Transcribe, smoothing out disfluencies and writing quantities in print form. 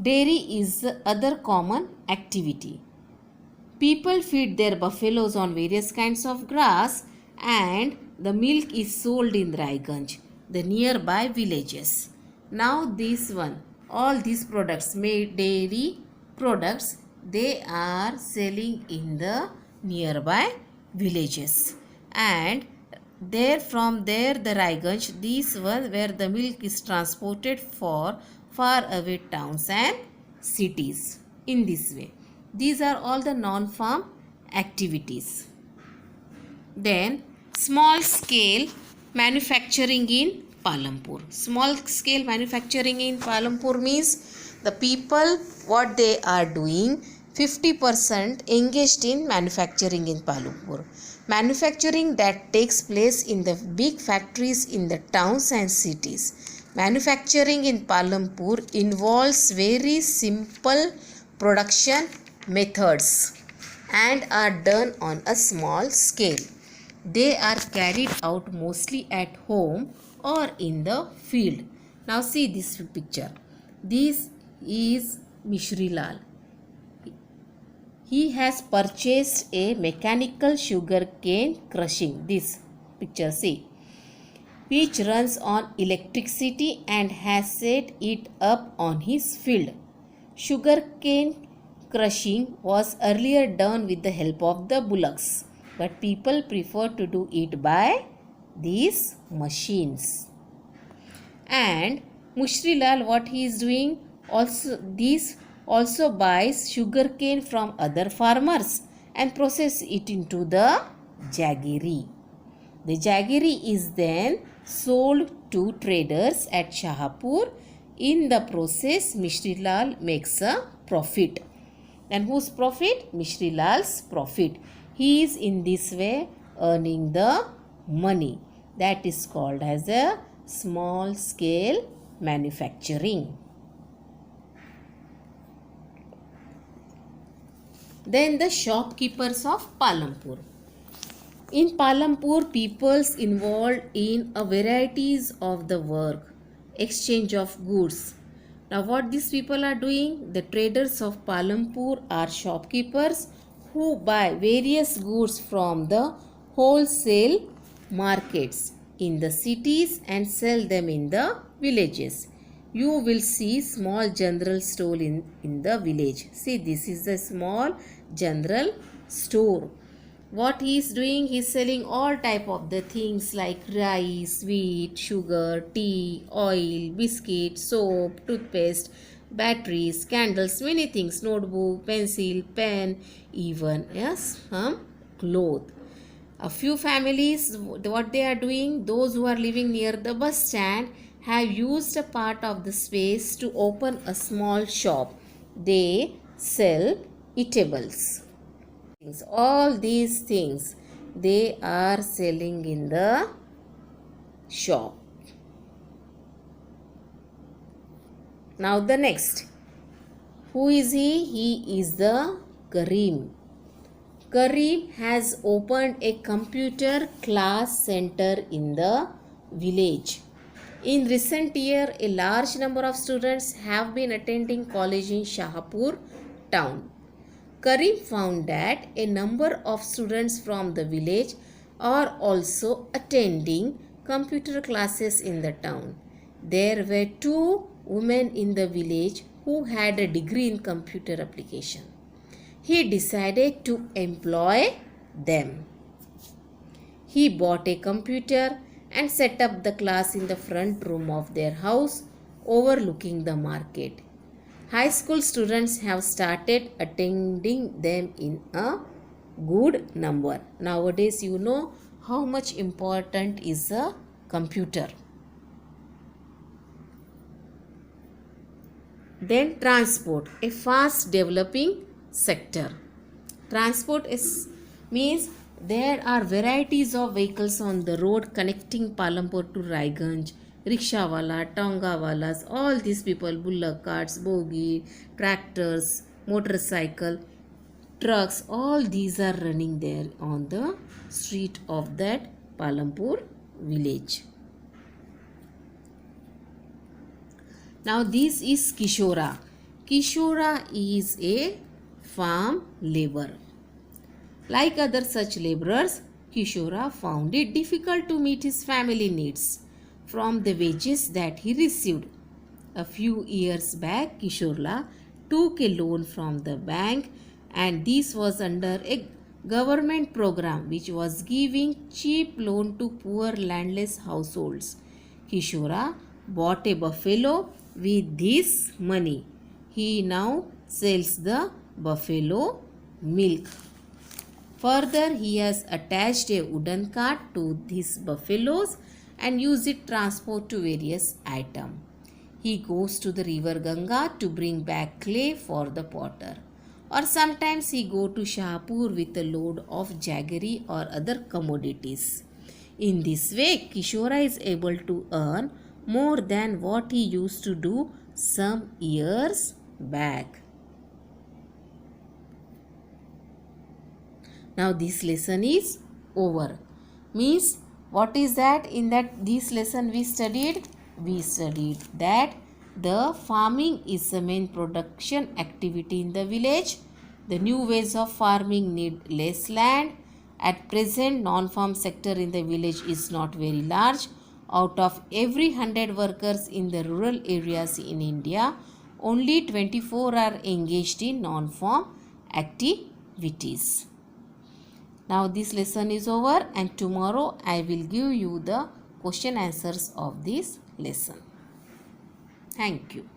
Dairy is the other common activity. People feed their buffaloes on various kinds of grass and the milk is sold in Raiganj, the nearby villages. Now all these products made dairy products, they are selling in the nearby villages. And from there the Raiganj, these one where the milk is transported for far away towns and cities. In this way, these are all the non-farm activities. Then small scale manufacturing in Palampur. Small scale manufacturing in Palampur means the people what they are doing, 50% engaged in manufacturing in Palampur. Manufacturing that takes place in the big factories in the towns and cities. Manufacturing in Palampur involves very simple production methods and are done on a small scale. They are carried out mostly at home or in the field. Now see this picture. This is Mishri Lal. He has purchased a mechanical sugar cane crushing. This picture, see, which runs on electricity and has set it up on his field. Sugar cane crushing was earlier done with the help of the bullocks, but people prefer to do it by these machines. And Mushrilal, what he is doing, also buys sugar cane from other farmers and process it into the jaggery. The jaggery is then sold to traders at Shahapur. In the process, Mishrilal makes a profit. And whose profit? Mishrilal's profit. He is in this way earning the money. That is called as a small scale manufacturing. Then the shopkeepers of Palampur. In Palampur, peoples involved in a varieties of the work, exchange of goods. Now what these people are doing? The traders of Palampur are shopkeepers who buy various goods from the wholesale markets in the cities and sell them in the villages. You will see small general store in the village. See, this is the small general store. What he is doing, he is selling all type of the things like rice, wheat, sugar, tea, oil, biscuit, soap, toothpaste, batteries, candles, many things, notebook, pencil, pen, even some cloth. A few families, what they are doing, those who are living near the bus stand have used a part of the space to open a small shop. They sell eatables. All these things they are selling in the shop. Now the next, who is he? He is the Kareem. Kareem has opened a computer class center in the village. In recent year, a large number of students have been attending college in Shahapur town. Kareem found that a number of students from the village are also attending computer classes in the town. There were 2 women in the village who had a degree in computer application. He decided to employ them. He bought a computer and set up the class in the front room of their house overlooking the market. High school students have started attending them in a good number. Nowadays, you know how much important is a computer. Then transport, a fast developing sector. Transport means there are varieties of vehicles on the road connecting Palampur to Raiganj. Rickshawala, Tongawalas, all these people, bullock carts, bogie, tractors, motorcycle, trucks, all these are running there on the street of that Palampur village. Now this is Kishora. Kishora is a farm laborer. Like other such laborers, Kishora found it difficult to meet his family needs from the wages that he received. A few years back, Kishora took a loan from the bank, and this was under a government program which was giving cheap loan to poor landless households. Kishora bought a buffalo with this money. He now sells the buffalo milk. Further, he has attached a wooden cart to these buffaloes and used it transport to various items. He goes to the river Ganga to bring back clay for the potter. Or sometimes he go to Shahpur with a load of jaggery or other commodities. In this way, Kishora is able to earn more than what he used to do some years back. Now this lesson is over. Means what is that? In this lesson we studied that the farming is the main production activity in the village. The new ways of farming need less land. At present, non-farm sector in the village is not very large. Out of every 100 workers in the rural areas in India, only 24 are engaged in non-farm activities. Now this lesson is over, and tomorrow I will give you the question answers of this lesson. Thank you.